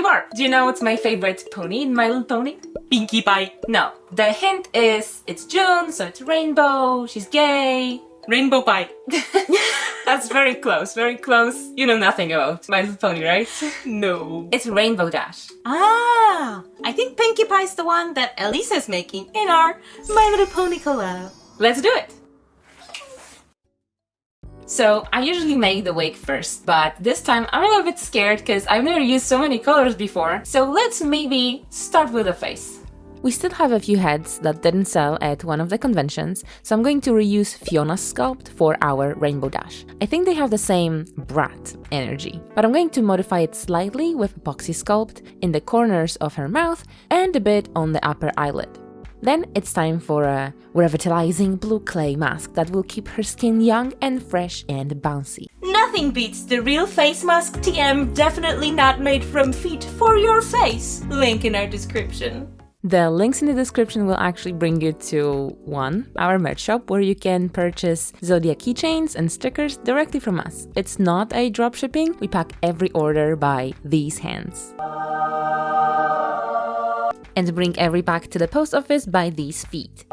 Hey Barb, do you know what's my favorite pony in My Little Pony? Pinkie Pie. No. The hint is it's June, so it's rainbow, she's gay. Rainbow Pie. That's very close, very close. You know nothing about My Little Pony, right? No. It's Rainbow Dash. Ah, I think Pinkie Pie's the one that Elisa's making in our My Little Pony collab. Let's do it! So, I usually make the wig first, but this time I'm a little bit scared because I've never used so many colors before. So let's maybe start with the face. We still have a few heads that didn't sell at one of the conventions, so I'm going to reuse Fiona's sculpt for our Rainbow Dash. I think they have the same brat energy, but I'm going to modify it slightly with epoxy sculpt in the corners of her mouth and a bit on the upper eyelid. Then it's time for a revitalizing blue clay mask that will keep her skin young and fresh and bouncy. Nothing beats the real face mask TM, definitely not made from feet for your face. Link in our description. The links in the description will actually bring you to 1. Our merch shop where you can purchase Zodiak Keychains and stickers directly from us. It's not a dropshipping, we pack every order by these hands. And bring every pack to the post office by these feet.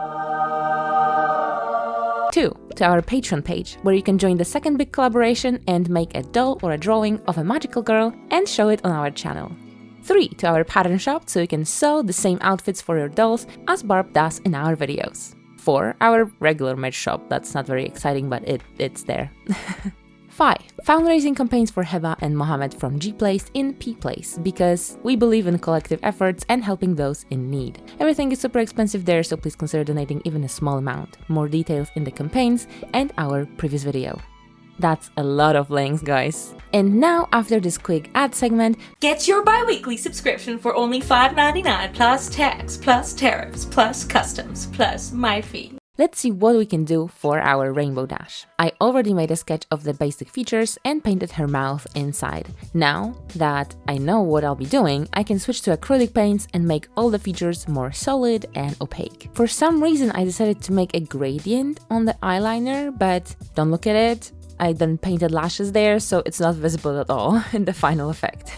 2. To our Patreon page, where you can join the second big collaboration and make a doll or a drawing of a magical girl and show it on our channel. 3. To our pattern shop, so you can sew the same outfits for your dolls as Barb does in our videos. 4. Our regular merch shop, that's not very exciting, but it's there. 5. Fundraising campaigns for Heba and Mohamed from G-Place in P-Place, because we believe in collective efforts and helping those in need. Everything is super expensive there, so please consider donating even a small amount. More details in the campaigns and our previous video. That's a lot of links, guys. And now, after this quick ad segment, get your bi-weekly subscription for only $5.99 plus tax, plus tariffs, plus customs, plus my fee. Let's see what we can do for our Rainbow Dash. I already made a sketch of the basic features and painted her mouth inside. Now that I know what I'll be doing, I can switch to acrylic paints and make all the features more solid and opaque. For some reason, I decided to make a gradient on the eyeliner, but don't look at it. I then painted lashes there, so it's not visible at all in the final effect.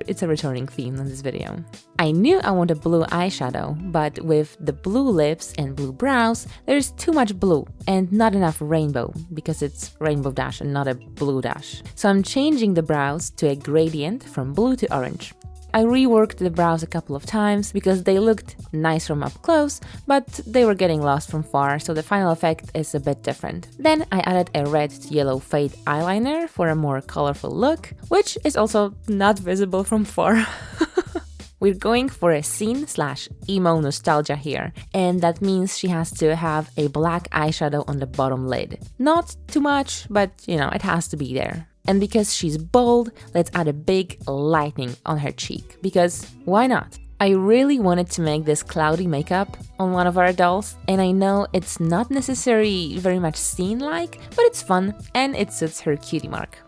It's a returning theme in this video. I knew I wanted blue eyeshadow, but with the blue lips and blue brows, there's too much blue and not enough rainbow, because it's Rainbow Dash and not a blue dash. So I'm changing the brows to a gradient from blue to orange. I reworked the brows a couple of times because they looked nice from up close, but they were getting lost from far, so the final effect is a bit different. Then I added a red to yellow fade eyeliner for a more colorful look, which is also not visible from far. We're going for a scene/emo nostalgia here, and that means she has to have a black eyeshadow on the bottom lid. Not too much, but you know, it has to be there. And because she's bold, let's add a big lightning on her cheek, because why not? I really wanted to make this cloudy makeup on one of our dolls, and I know it's not necessarily very much scene-like, but it's fun and it suits her cutie mark.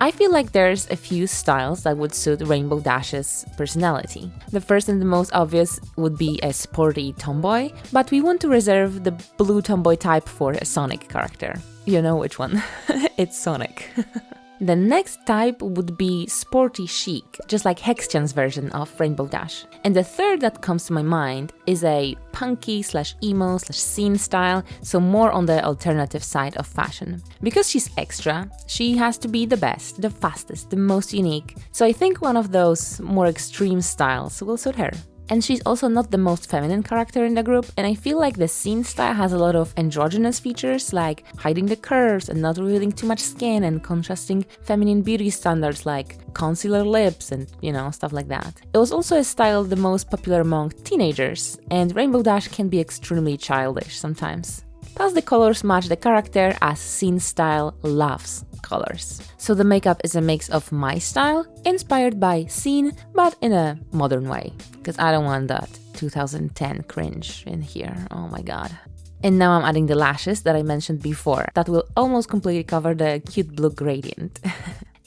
I feel like there's a few styles that would suit Rainbow Dash's personality. The first and the most obvious would be a sporty tomboy, but we want to reserve the blue tomboy type for a Sonic character. You know which one. It's Sonic. The next type would be sporty chic, just like Hextian's version of Rainbow Dash. And the third that comes to my mind is a punky/emo/scene style, so more on the alternative side of fashion. Because she's extra, she has to be the best, the fastest, the most unique, so I think one of those more extreme styles will suit her. And she's also not the most feminine character in the group, and I feel like the scene style has a lot of androgynous features, like hiding the curves and not revealing too much skin and contrasting feminine beauty standards like concealer lips and, you know, stuff like that. It was also a style the most popular among teenagers, and Rainbow Dash can be extremely childish sometimes. Plus the colors match the character as scene style loves colors. So the makeup is a mix of my style, inspired by scene, but in a modern way. Because I don't want that 2010 cringe in here, oh my god. And now I'm adding the lashes that I mentioned before, that will almost completely cover the cute blue gradient.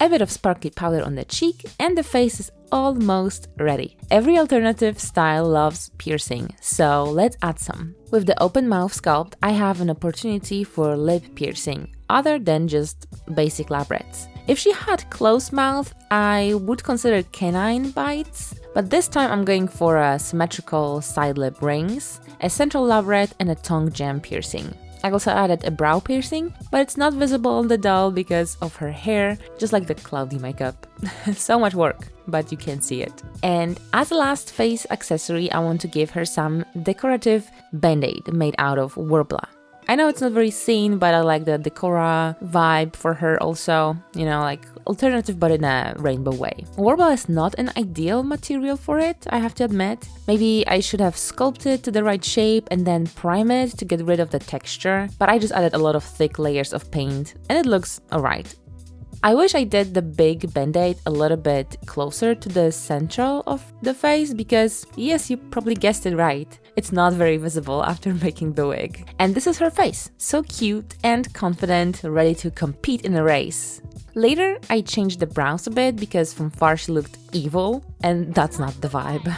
A bit of sparkly powder on the cheek, and the face is almost ready. Every alternative style loves piercing, so let's add some. With the open mouth sculpt, I have an opportunity for lip piercing, other than just basic labrets. If she had closed mouth, I would consider canine bites, but this time I'm going for a symmetrical side lip rings, a central labret, and a tongue gem piercing. I also added a brow piercing, but it's not visible on the doll because of her hair, just like the cloudy makeup. So much work, but you can see it. And as a last face accessory, I want to give her some decorative band-aid made out of Worbla. I know it's not very seen, but I like the Decora vibe for her also, you know, like alternative but in a rainbow way. Worbla is not an ideal material for it, I have to admit. Maybe I should have sculpted to the right shape and then prime it to get rid of the texture, but I just added a lot of thick layers of paint and it looks alright. I wish I did the big band-aid a little bit closer to the central of the face because, yes, you probably guessed it right, it's not very visible after making the wig. And this is her face, so cute and confident, ready to compete in a race. Later, I changed the brows a bit because from far she looked evil, and that's not the vibe.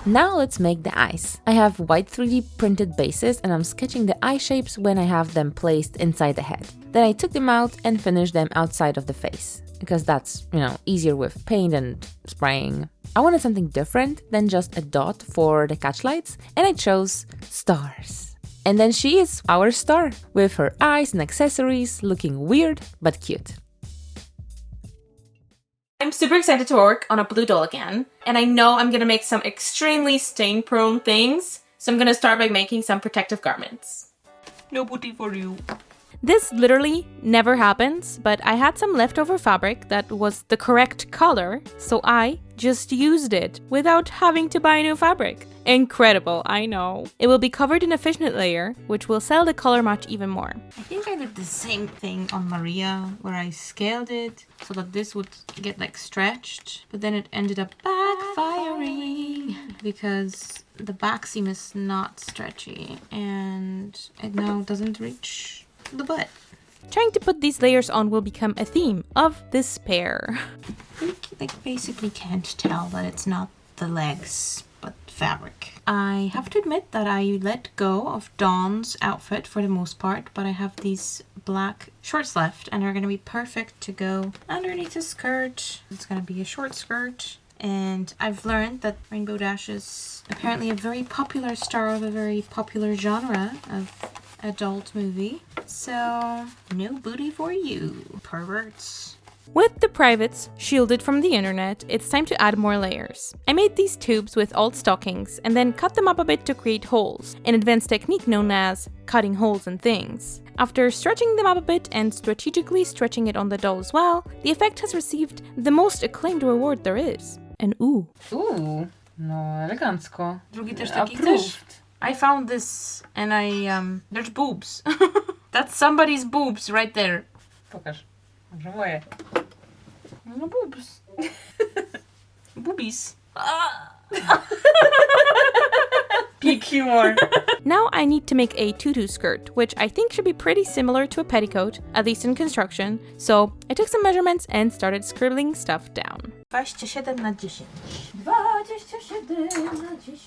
Now let's make the eyes. I have white 3D printed bases and I'm sketching the eye shapes when I have them placed inside the head. Then I took them out and finished them outside of the face, because that's, you know, easier with paint and spraying. I wanted something different than just a dot for the catchlights, and I chose stars. And then she is our star, with her eyes and accessories looking weird but cute. I'm super excited to work on a blue doll again, and I know I'm gonna make some extremely stain-prone things, so I'm gonna start by making some protective garments. No booty for you. This literally never happens, but I had some leftover fabric that was the correct color, so I just used it without having to buy new fabric. Incredible, I know. It will be covered in a fishnet layer, which will sell the color match even more. I think I did the same thing on Maria, where I scaled it so that this would get like stretched, but then it ended up backfiring because the back seam is not stretchy and it now doesn't reach the butt. Trying to put these layers on will become a theme of this pair. You like basically can't tell that it's not the legs but fabric. I have to admit that I let go of Dawn's outfit for the most part, but I have these black shorts left and they're gonna be perfect to go underneath the skirt. It's gonna be a short skirt. And I've learned that Rainbow Dash is apparently a very popular star of a very popular genre of adult movie. So, no booty for you, perverts. With the privates shielded from the internet, it's time to add more layers. I made these tubes with old stockings and then cut them up a bit to create holes, an advanced technique known as cutting holes in things. After stretching them up a bit and strategically stretching it on the doll as well, the effect has received the most acclaimed reward there is, an ooh. Ooh, no elegancko. Drugi też taki chcesz? I found this and there's boobs. That's somebody's boobs right there. Pokaż. Może moje. No boobs. Boobies. Peak humor. Now I need to make a tutu skirt, which I think should be pretty similar to a petticoat, at least in construction, so I took some measurements and started scribbling stuff down. 27 na 10. 27 na 10.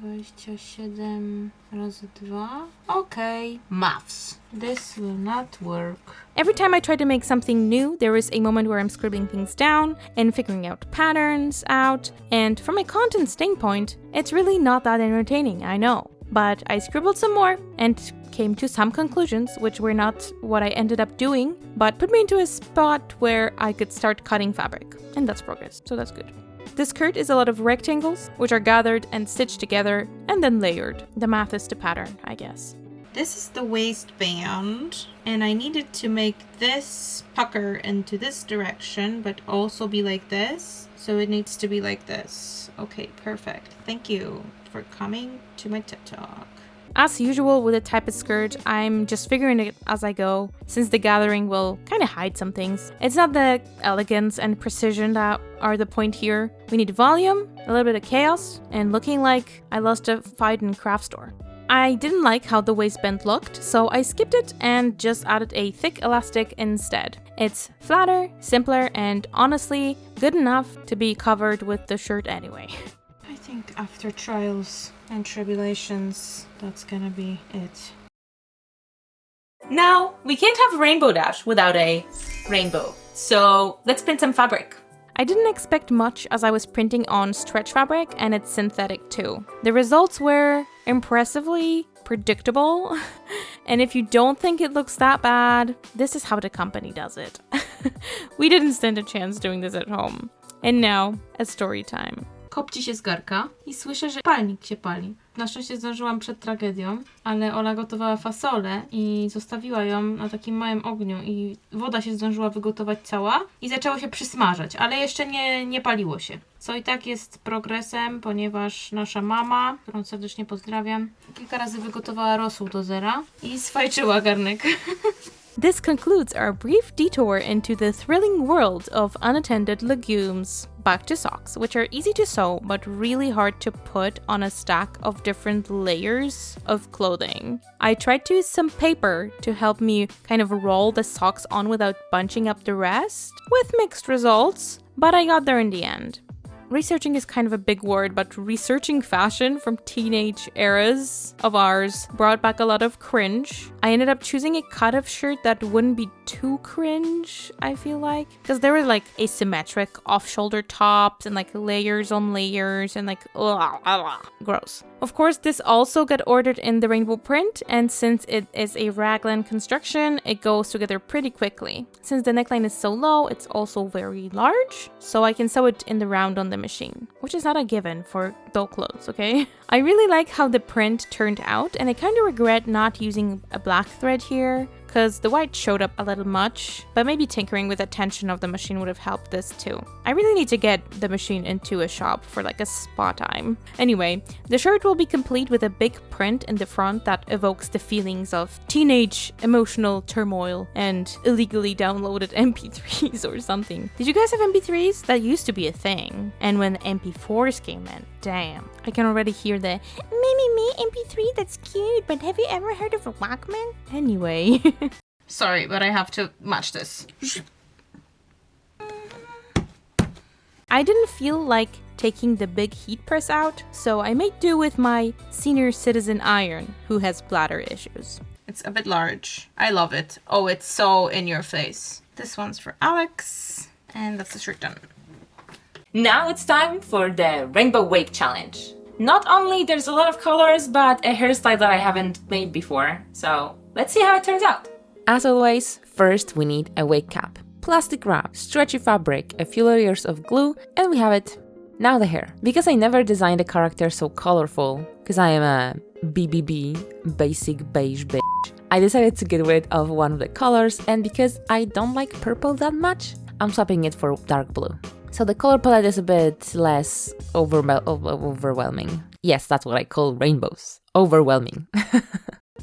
27 razy 2. Okay. Maths. This will not work. Every time I try to make something new, there is a moment where I'm scribbling things down and figuring out patterns out, and from a content standpoint, it's really not that entertaining, I know. But I scribbled some more and came to some conclusions, which were not what I ended up doing, but put me into a spot where I could start cutting fabric. And that's progress, so that's good. The skirt is a lot of rectangles, which are gathered and stitched together and then layered. The math is the pattern, I guess. This is the waistband, and I needed to make this pucker into this direction, but also be like this. So it needs to be like this. Okay, perfect. Thank you for coming to my TED Talk. As usual with a type of skirt, I'm just figuring it as I go, since the gathering will kind of hide some things. It's not the elegance and precision that are the point here. We need volume, a little bit of chaos, and looking like I lost a fight in a craft store. I didn't like how the waistband looked, so I skipped it and just added a thick elastic instead. It's flatter, simpler, and honestly good enough to be covered with the shirt anyway. I think after trials and tribulations, that's gonna be it. Now, we can't have a rainbow dash without a rainbow. So let's print some fabric. I didn't expect much as I was printing on stretch fabric and it's synthetic too. The results were impressively predictable. And if you don't think it looks that bad, this is how the company does it. We didn't stand a chance doing this at home. And now, a story time. Kopci się z garka i słyszę, że palnik się pali. Na szczęście zdążyłam przed tragedią, ale Ola gotowała fasolę i zostawiła ją na takim małym ogniu i woda się zdążyła wygotować cała i zaczęło się przysmażać, ale jeszcze nie paliło się. Co i tak jest progresem, ponieważ nasza mama, którą serdecznie pozdrawiam, kilka razy wygotowała rosół do zera i sfajczyła garnek. This concludes our brief detour into the thrilling world of unattended legumes. Back to socks, which are easy to sew but really hard to put on a stack of different layers of clothing. I tried to use some paper to help me kind of roll the socks on without bunching up the rest, with mixed results, but I got there in the end. Researching is kind of a big word, but researching fashion from teenage eras of ours brought back a lot of cringe. I ended up choosing a cut-off shirt that wouldn't be too cringe, I feel like. Because there were like asymmetric off-shoulder tops and like layers on layers and like, gross. Of course, this also got ordered in the rainbow print, and since it is a raglan construction, it goes together pretty quickly. Since the neckline is so low, it's also very large, so I can sew it in the round on the machine, which is not a given for doll clothes, okay? I really like how the print turned out, and I kind of regret not using a black thread here, because the white showed up a little much, but maybe tinkering with the tension of the machine would have helped this too. I really need to get the machine into a shop for like a spa time. Anyway, the shirt will be complete with a big print in the front that evokes the feelings of teenage emotional turmoil and illegally downloaded MP3s or something. Did you guys have MP3s? That used to be a thing. And when MP4s came in, damn, I can already hear the me MP3, that's cute, but have you ever heard of a Walkman? Anyway. Sorry, but I have to match this. I didn't feel like taking the big heat press out, so I made do with my senior citizen iron, who has bladder issues. It's a bit large. I love it. Oh, it's so in your face. This one's for Alex, and that's the shirt done. Now it's time for the Rainbow Wake Challenge. Not only there's a lot of colors, but a hairstyle that I haven't made before. So let's see how it turns out. As always, first we need a wake cap. Plastic wrap, stretchy fabric, a few layers of glue, and we have it. Now the hair. Because I never designed a character so colorful, because I am a BBB, basic beige bitch, I decided to get rid of one of the colors, and because I don't like purple that much, I'm swapping it for dark blue. So the color palette is a bit less overwhelming. Yes, that's what I call rainbows. Overwhelming.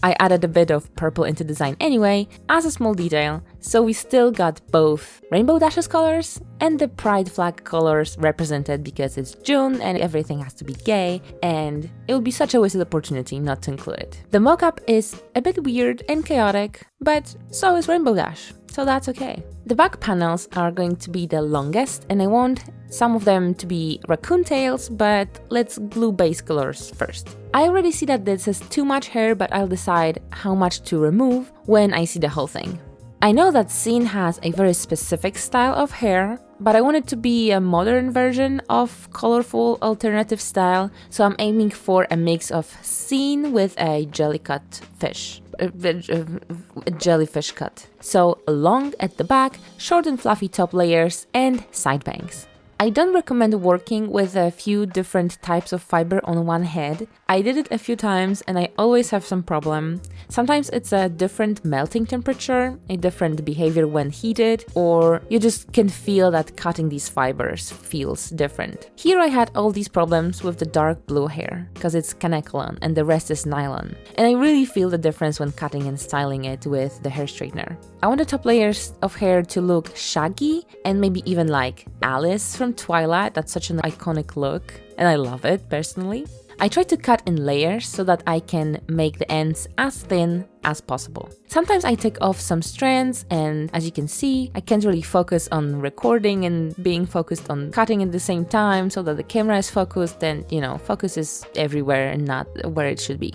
I added a bit of purple into design anyway, as a small detail, so we still got both Rainbow Dash's colors and the pride flag colors represented because it's June and everything has to be gay, and it would be such a wasted opportunity not to include it. The mocap is a bit weird and chaotic, but so is Rainbow Dash, so that's okay. The back panels are going to be the longest, and I want some of them to be raccoon tails, but let's glue base colors first. I already see that this is too much hair, but I'll decide how much to remove when I see the whole thing. I know that Scene has a very specific style of hair, but I want it to be a modern version of colorful alternative style, so I'm aiming for a mix of Scene with a jellycut fish. A jellyfish cut. So long at the back, short and fluffy top layers, and side bangs. I don't recommend working with a few different types of fiber on one head. I did it a few times and I always have some problem. Sometimes it's a different melting temperature, a different behavior when heated, or you just can feel that cutting these fibers feels different. Here I had all these problems with the dark blue hair, because it's kanekalon and the rest is nylon. And I really feel the difference when cutting and styling it with the hair straightener. I want the top layers of hair to look shaggy and maybe even like Alice from Twilight. That's such an iconic look and I love it personally. I try to cut in layers so that I can make the ends as thin as possible. Sometimes I take off some strands and as you can see, I can't really focus on recording and being focused on cutting at the same time so that the camera is focused and, focus is everywhere and not where it should be.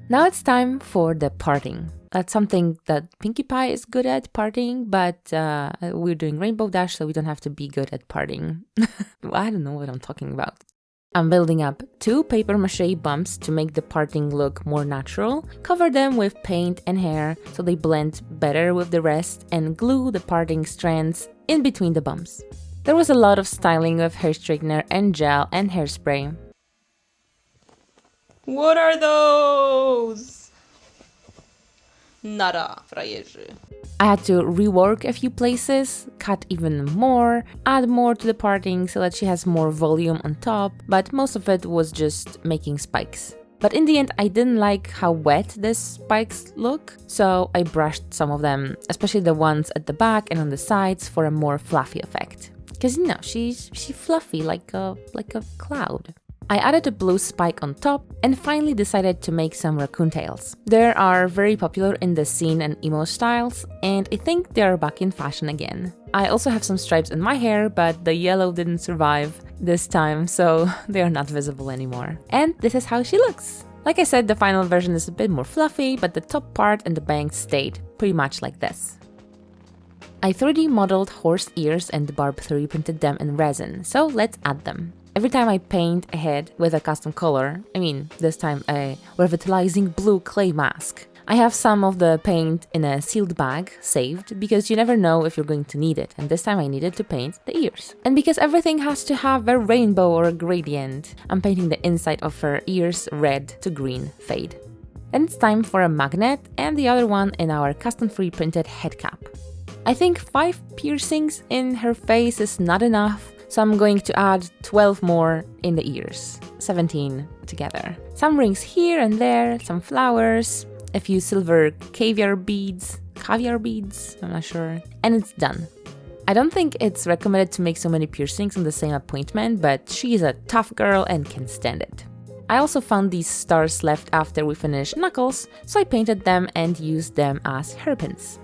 Now it's time for the parting. That's something that Pinkie Pie is good at, partying, but we're doing Rainbow Dash, so we don't have to be good at partying. I don't know what I'm talking about. I'm building up 2 paper mache bumps to make the parting look more natural, cover them with paint and hair so they blend better with the rest, and glue the parting strands in between the bumps. There was a lot of styling with hair straightener and gel and hairspray. What are those? Nada, frajerzy. I had to rework a few places, cut even more, add more to the parting so that she has more volume on top, but most of it was just making spikes. But in the end, I didn't like how wet these spikes look, so I brushed some of them, especially the ones at the back and on the sides, for a more fluffy effect. Because you know, she's fluffy like a cloud. I added a blue spike on top and finally decided to make some raccoon tails. They are very popular in the scene and emo styles, and I think they are back in fashion again. I also have some stripes in my hair, but the yellow didn't survive this time, so they are not visible anymore. And this is how she looks. Like I said, the final version is a bit more fluffy, but the top part and the bangs stayed pretty much like this. I 3D modeled horse ears and barb 3D printed them in resin, so let's add them. Every time I paint a head with a custom color, this time a revitalizing blue clay mask, I have some of the paint in a sealed bag saved because you never know if you're going to need it, and this time I needed to paint the ears. And because everything has to have a rainbow or a gradient, I'm painting the inside of her ears red to green fade. And it's time for a magnet and the other one in our custom 3D printed head cap. I think 5 piercings in her face is not enough, so I'm going to add 12 more in the ears, 17 together. Some rings here and there, some flowers, a few silver caviar beads, I'm not sure, and it's done. I don't think it's recommended to make so many piercings on the same appointment, but she is a tough girl and can stand it. I also found these stars left after we finished Knuckles, so I painted them and used them as hairpins.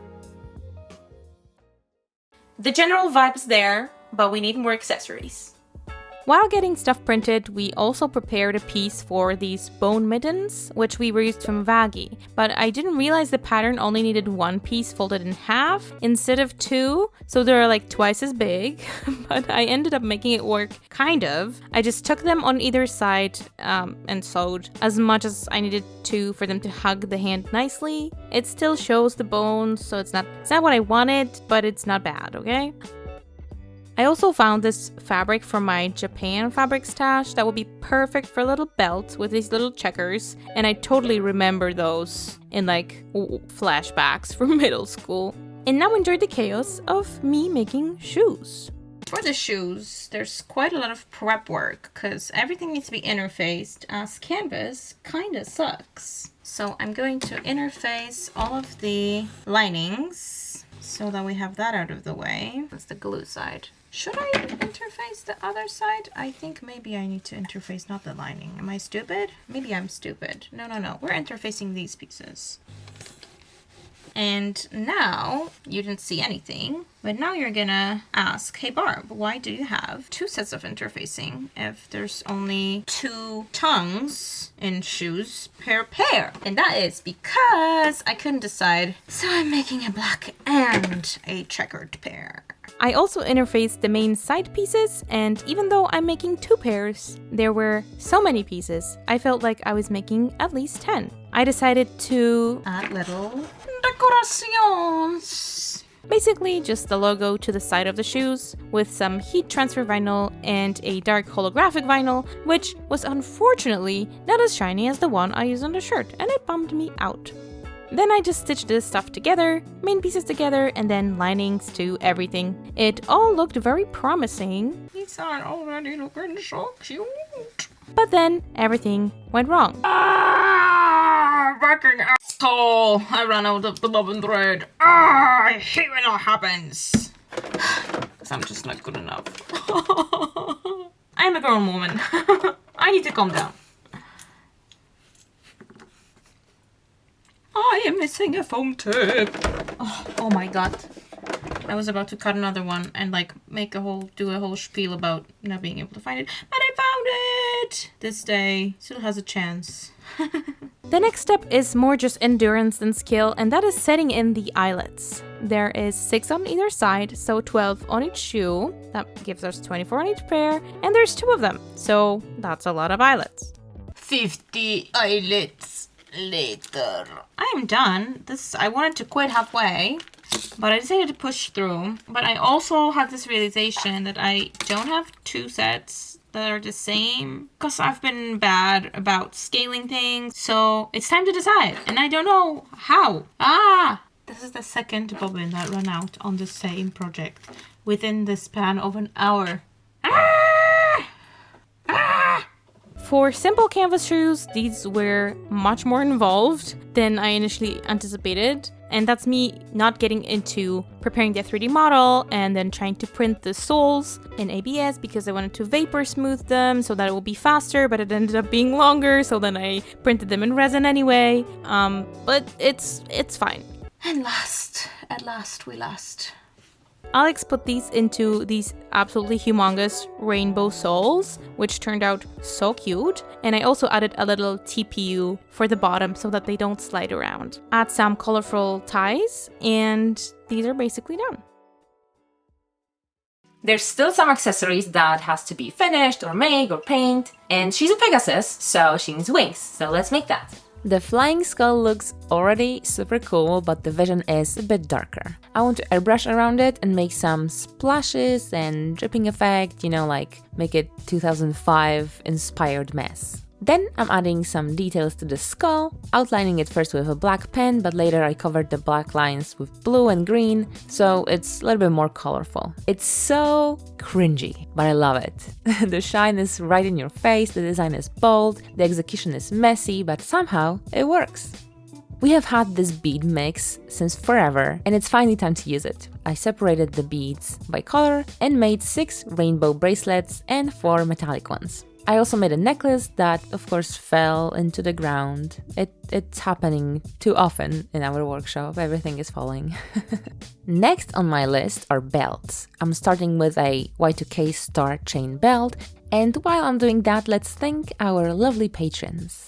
The general vibe's there, but we need more accessories. While getting stuff printed, we also prepared a piece for these bone mittens, which we raised from Vaggie, but I didn't realize the pattern only needed 1 piece folded in half instead of 2, so they're like twice as big, but I ended up making it work, kind of. I just took them on either side and sewed as much as I needed to for them to hug the hand nicely. It still shows the bones, so it's not what I wanted, but it's not bad, okay? I also found this fabric from my Japan fabric stash that would be perfect for a little belt with these little checkers, and I totally remember those in like flashbacks from middle school. And now enjoy the chaos of me making shoes. For the shoes, there's quite a lot of prep work because everything needs to be interfaced as canvas kinda sucks. So I'm going to interface all of the linings so that we have that out of the way. That's the glue side. Should I interface the other side? I think maybe I need to interface not the lining. Am I stupid? Maybe I'm stupid. No. We're interfacing these pieces. And now, you didn't see anything, but now you're gonna ask, hey Barb, why do you have 2 sets of interfacing if there's only 2 tongues in shoes per pair? And that is because I couldn't decide, so I'm making a black and a checkered pair. I also interfaced the main side pieces, and even though I'm making 2 pairs, there were so many pieces, I felt like I was making at least 10. I decided to add little decorations. Basically just the logo to the side of the shoes with some heat transfer vinyl and a dark holographic vinyl, which was unfortunately not as shiny as the one I used on the shirt, and it bummed me out. Then I just stitched this stuff together, main pieces together, and then linings to everything. It all looked very promising. These are already looking so cute. But then everything went wrong. Fucking asshole! I ran out of the bobbin thread. I hate when that happens. Because I'm just not good enough. I'm a grown woman. I need to calm down. I am missing a foam tip. Oh my god. I was about to cut another one and like do a whole spiel about not being able to find it, but I found it this day. Still has a chance. The next step is more just endurance than skill, and that is setting in the eyelets. There is 6 on either side, so 12 on each shoe. That gives us 24 on each pair, and there's 2 of them, so that's a lot of eyelets. 50 eyelets later. I'm done. I wanted to quit halfway, but I decided to push through. But I also had this realization that I don't have 2 sets that are the same because I've been bad about scaling things. So it's time to decide, and I don't know how. This is the second bobbin that ran out on the same project within the span of an hour. For simple canvas shoes, these were much more involved than I initially anticipated. And that's me not getting into preparing the 3D model and then trying to print the soles in ABS because I wanted to vapor smooth them so that it will be faster, but it ended up being longer, so then I printed them in resin anyway. But it's fine. And at last we last. Alex put these into these absolutely humongous rainbow soles, which turned out so cute. And I also added a little TPU for the bottom so that they don't slide around. Add some colorful ties, and these are basically done. There's still some accessories that has to be finished or make or paint, and she's a Pegasus, so she needs wings, so let's make that. The flying skull looks already super cool, but the vision is a bit darker. I want to airbrush around it and make some splashes and dripping effect, like make it 2005 inspired mess. Then I'm adding some details to the skull, outlining it first with a black pen, but later I covered the black lines with blue and green, so it's a little bit more colorful. It's so cringy, but I love it. The shine is right in your face, the design is bold, the execution is messy, but somehow it works. We have had this bead mix since forever, and it's finally time to use it. I separated the beads by color and made 6 rainbow bracelets and 4 metallic ones. I also made a necklace that, of course, fell into the ground. It's happening too often in our workshop. Everything is falling. Next on my list are belts. I'm starting with a Y2K star chain belt. And while I'm doing that, let's thank our lovely patrons.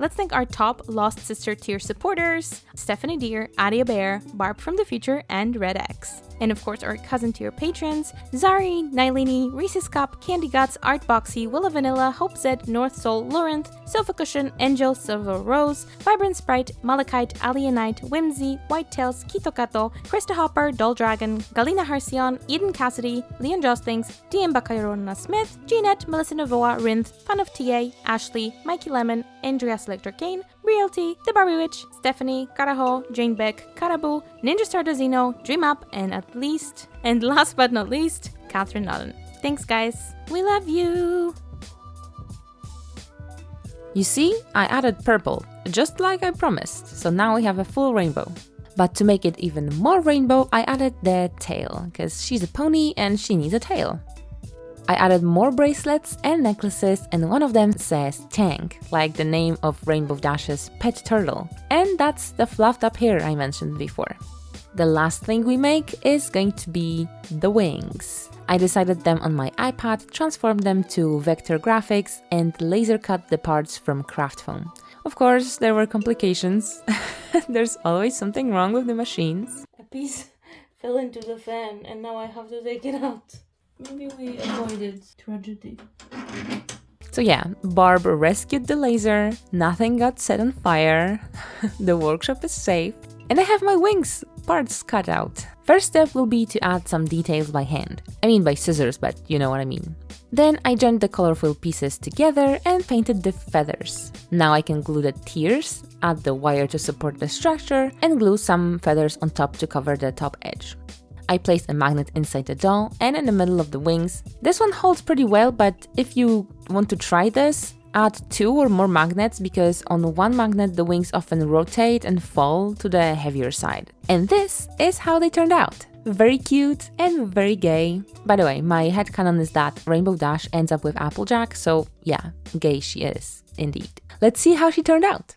Let's thank our top Lost Sister tier supporters, Stephanie Deer, Adia Bear, Barb from the Future, and Red X. And of course our cousin tier patrons, Zari, Nylini, Reese's Cup, Candy Guts, Art Boxy, Willa Vanilla, Hope Zed, North Soul, Laurenth, Sofa Cushion, Angel, Silver Rose, Vibrant Sprite, Malachite, Alienite, Whimsy, Whitetails, Kitokato, Krista Hopper, Doll Dragon, Galina Harsion, Eden Cassidy, Leon Jostings, DM Bakairona Smith, Jeanette, Melissa Novoa, Rinth, Fun of TA, Ashley, Mikey Lemon, Andreas Electric Kane, Realty, The Barbie Witch, Stephanie, Karaho, Jane Beck, Caraboo, Ninja Star Dozino, Dream Up, and last but not least, Catherine Nullen. Thanks guys, we love you! You see, I added purple, just like I promised, so now we have a full rainbow. But to make it even more rainbow, I added the tail, because she's a pony and she needs a tail. I added more bracelets and necklaces, and one of them says Tank, like the name of Rainbow Dash's pet turtle. And that's the fluffed up hair I mentioned before. The last thing we make is going to be the wings. I decided them on my iPad, transformed them to vector graphics, and laser cut the parts from craft foam. Of course, there were complications. There's always something wrong with the machines. A piece fell into the fan and now I have to take it out. Maybe we avoided tragedy. So yeah, Barb rescued the laser, nothing got set on fire, the workshop is safe, and I have my wings parts cut out. First step will be to add some details by hand. I mean by scissors, but you know what I mean. Then I joined the colorful pieces together and painted the feathers. Now I can glue the tears, add the wire to support the structure, and glue some feathers on top to cover the top edge. I placed a magnet inside the doll and in the middle of the wings. This one holds pretty well, but if you want to try this, add 2 or more magnets because on one magnet the wings often rotate and fall to the heavier side. And this is how they turned out. Very cute and very gay. By the way, my headcanon is that Rainbow Dash ends up with Applejack, so yeah, gay she is, indeed. Let's see how she turned out.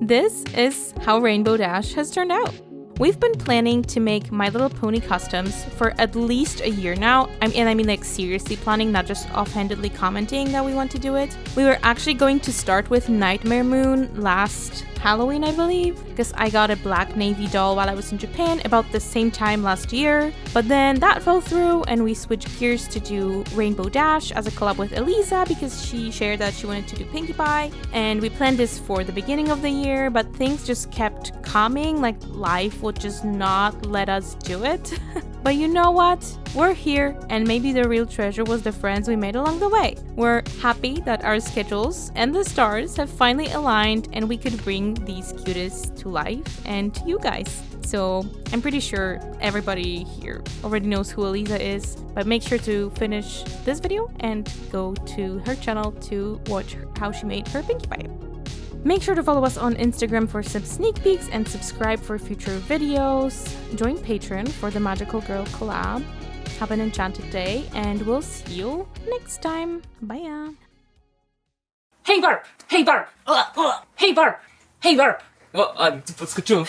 This is how Rainbow Dash has turned out. We've been planning to make My Little Pony customs for at least a year now. I mean like seriously planning, not just offhandedly commenting that we want to do it. We were actually going to start with Nightmare Moon last Halloween, I believe, because I got a black navy doll while I was in Japan about the same time last year, but then that fell through and we switched gears to do Rainbow Dash as a collab with Elisa because she shared that she wanted to do Pinkie Pie, and we planned this for the beginning of the year, but things just kept coming, like life would just not let us do it. But you know what? We're here, and maybe the real treasure was the friends we made along the way. We're happy that our schedules and the stars have finally aligned and we could bring these cuties to life and to you guys. So I'm pretty sure everybody here already knows who Elisa is, but make sure to finish this video and go to her channel to watch how she made her Pinkie Pie. Make sure to follow us on Instagram for some sneak peeks and subscribe for future videos. Join Patreon for the Magical Girl collab. Have an enchanted day, and we'll see you next time. Bye. Hey Barb! Hey Barb! Hey Barb! Hey Barb! Podskoczyłem.